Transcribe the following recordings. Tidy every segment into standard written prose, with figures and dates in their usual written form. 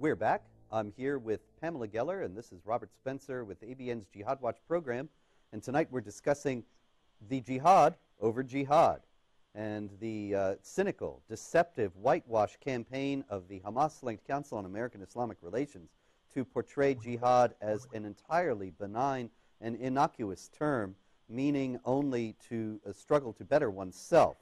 We're back. I'm here with Pamela Geller, and this is Robert Spencer with ABN's Jihawatch program. And tonight we're discussing the jihad over jihad and the cynical, deceptive whitewash campaign of the Hamas-linked Council on American Islamic Relations to portray jihad as an entirely benign and innocuous term, meaning only to struggle to better oneself,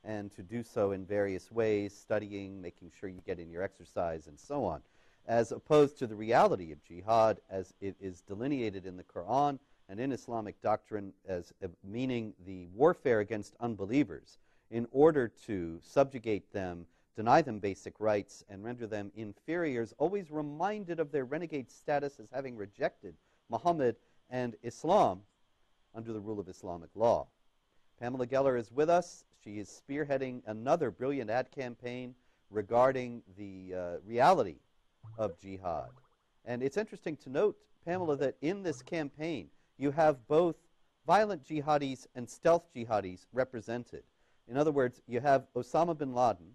and to do so in various ways, studying, making sure you get in your exercise, and so on, as opposed to the reality of jihad as it is delineated in the Quran and in Islamic doctrine as meaning the warfare against unbelievers in order to subjugate them, deny them basic rights, and render them inferiors, always reminded of their renegade status as having rejected Muhammad and Islam under the rule of Islamic law. Pamela Geller is with us. She is spearheading another brilliant ad campaign regarding the reality of jihad. And it's interesting to note, Pamela, that in this campaign you have both violent jihadis and stealth jihadis represented. In other words, you have Osama bin Laden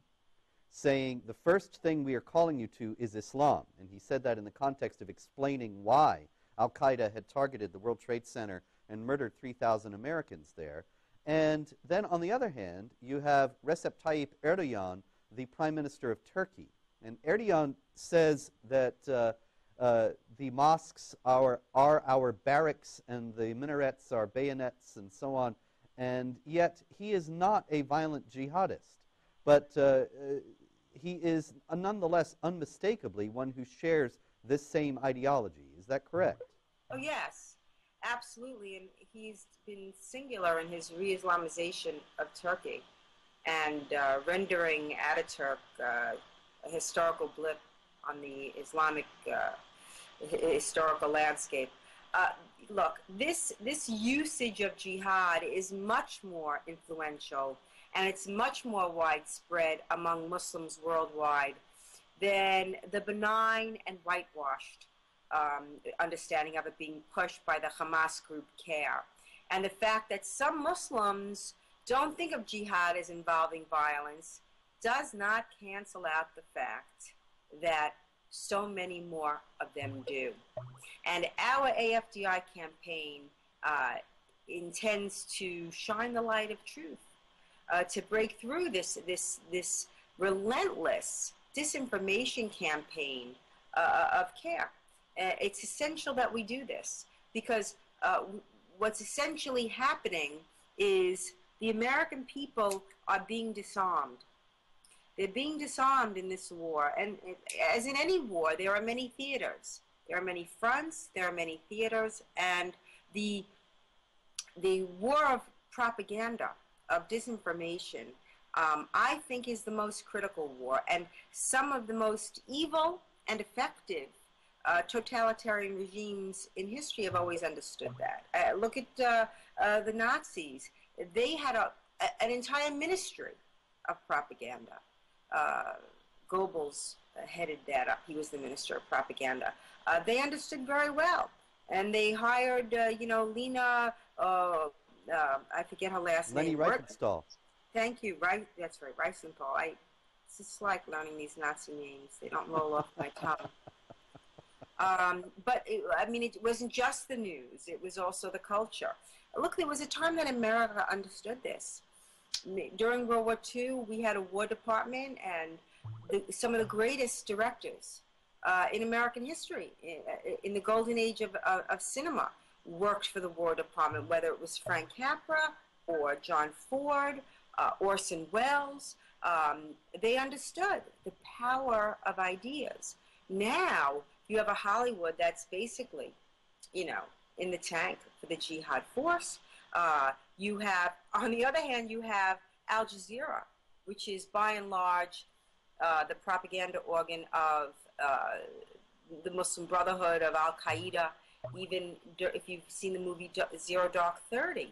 saying the first thing we are calling you to is Islam. And he said that in the context of explaining why Al-Qaeda had targeted the World Trade Center and murdered 3,000 Americans there. And then on the other hand, you have Recep Tayyip Erdogan, the Prime Minister of Turkey. And Erdogan says that the mosques are our barracks and the minarets are bayonets and so on. And yet he is not a violent jihadist. But he is nonetheless unmistakably one who shares this same ideology. Is that correct? Oh, yes, absolutely. And he's been singular in his re-Islamization of Turkey and rendering Ataturk a historical blip on the Islamic historical landscape. Look, this usage of jihad is much more influential and it's much more widespread among Muslims worldwide than the benign and whitewashed understanding of it being pushed by the Hamas group CAIR. And the fact that some Muslims don't think of jihad as involving violence does not cancel out the fact that so many more of them do. And our AFDI campaign intends to shine the light of truth, to break through this relentless disinformation campaign of CAIR. It's essential that we do this because what's essentially happening is the American people are being disarmed. They're being disarmed in this war, and as in any war, there are many theaters. There are many fronts, there are many theaters, and the war of propaganda, of disinformation, I think is the most critical war, and some of the most evil and effective totalitarian regimes in history have always understood that. Look at the Nazis. They had an entire ministry of propaganda. Goebbels headed that up. He was the minister of propaganda. They understood very well, and they hired, Lena. I forget her last name. Leni Riefenstahl. Thank you. Right. That's right. Riefenstahl. It's just like learning these Nazi names. They don't roll off my tongue. But it wasn't just the news. It was also the culture. Look, there was a time that America understood this. During World War II, we had a War Department, and some of the greatest directors in American history, in the golden age of cinema, worked for the War Department, whether it was Frank Capra or John Ford, Orson Welles. They understood the power of ideas. Now, you have a Hollywood that's basically, in the tank for the jihad force. You have, on the other hand, you have Al Jazeera, which is by and large the propaganda organ of the Muslim Brotherhood, of Al-Qaeda. Even if you've seen the movie Zero Dark 30,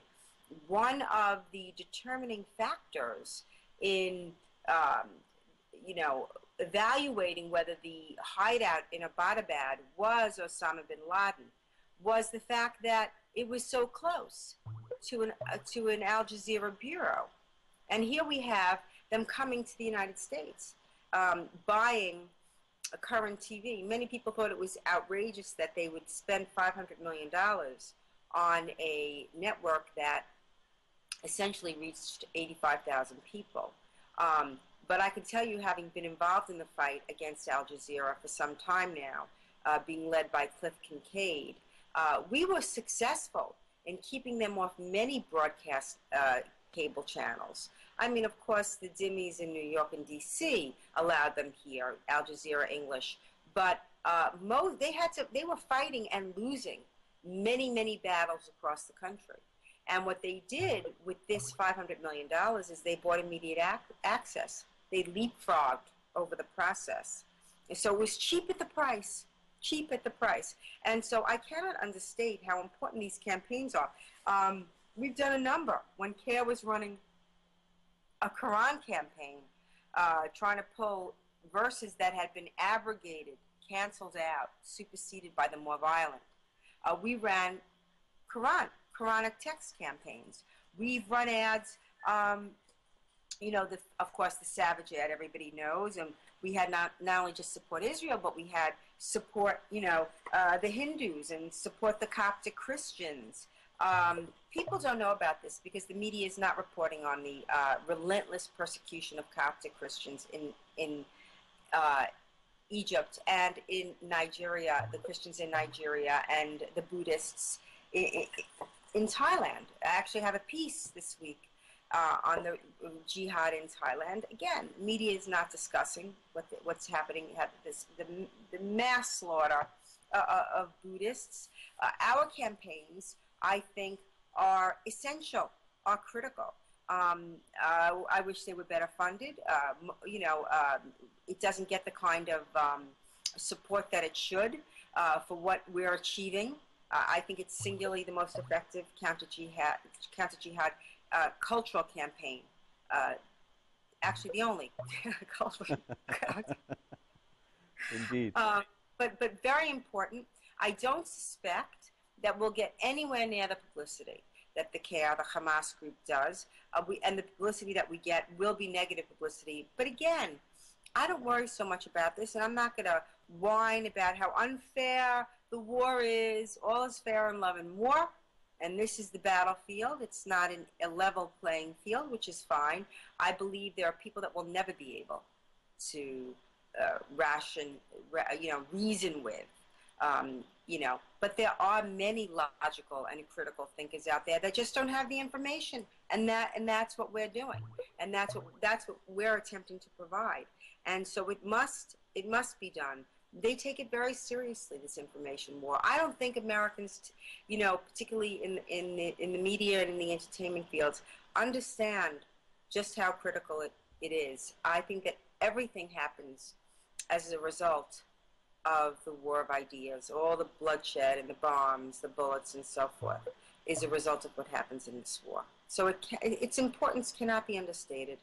one of the determining factors in, evaluating whether the hideout in Abbottabad was Osama bin Laden was the fact that it was so close to an Al Jazeera bureau. And here we have them coming to the United States, buying current TV. Many people thought it was outrageous that they would spend $500 million on a network that essentially reached 85,000 people. But I can tell you, having been involved in the fight against Al Jazeera for some time now, being led by Cliff Kincaid, we were successful in keeping them off many broadcast cable channels. I mean, of course, the Dimmies in New York and D.C. allowed them here, Al Jazeera English, but they were fighting and losing many, many battles across the country. And what they did with this $500 million is they bought immediate access. They leapfrogged over the process. And so it was cheap at the price, cheap at the price. And so I cannot understate how important these campaigns are. We've done a number. When CAIR was running a Quran campaign, trying to pull verses that had been abrogated, canceled out, superseded by the more violent. We ran Quranic text campaigns. We've run ads, you know, of course, the Savage ad everybody knows, and we had not only just support Israel, but we had support, you know, the Hindus and support the Coptic Christians. People don't know about this because the media is not reporting on the relentless persecution of Coptic Christians in Egypt and in Nigeria, the Christians in Nigeria, and the Buddhists in Thailand. I actually have a piece this week on the jihad in Thailand. Again, media is not discussing what's happening. The mass slaughter of Buddhists. Our campaigns, I think, are essential, are critical. I wish they were better funded. You know, it doesn't get the kind of support that it should for what we're achieving. I think it's singularly the most effective counter-jihad cultural campaign. Actually, the only cultural. Indeed. But very important. I don't suspect that we'll get anywhere near the publicity that the CAIR, the Hamas group, does. And the publicity that we get will be negative publicity. But again, I don't worry so much about this, and I'm not going to whine about how unfair the war is. All is fair in love and war, and this is the battlefield. It's not a level playing field, which is fine. I believe there are people that will never be able to reason with. You know, but there are many logical and critical thinkers out there that just don't have the information, and that's what we're doing, and that's what we're attempting to provide. And so it must be done. They take it very seriously, this information war. I don't think Americans, you know, particularly in the media and in the entertainment fields, understand just how critical it is. I think that everything happens as a result of the war of ideas. All the bloodshed and the bombs, the bullets and so forth is a result of what happens in this war. So its importance cannot be understated.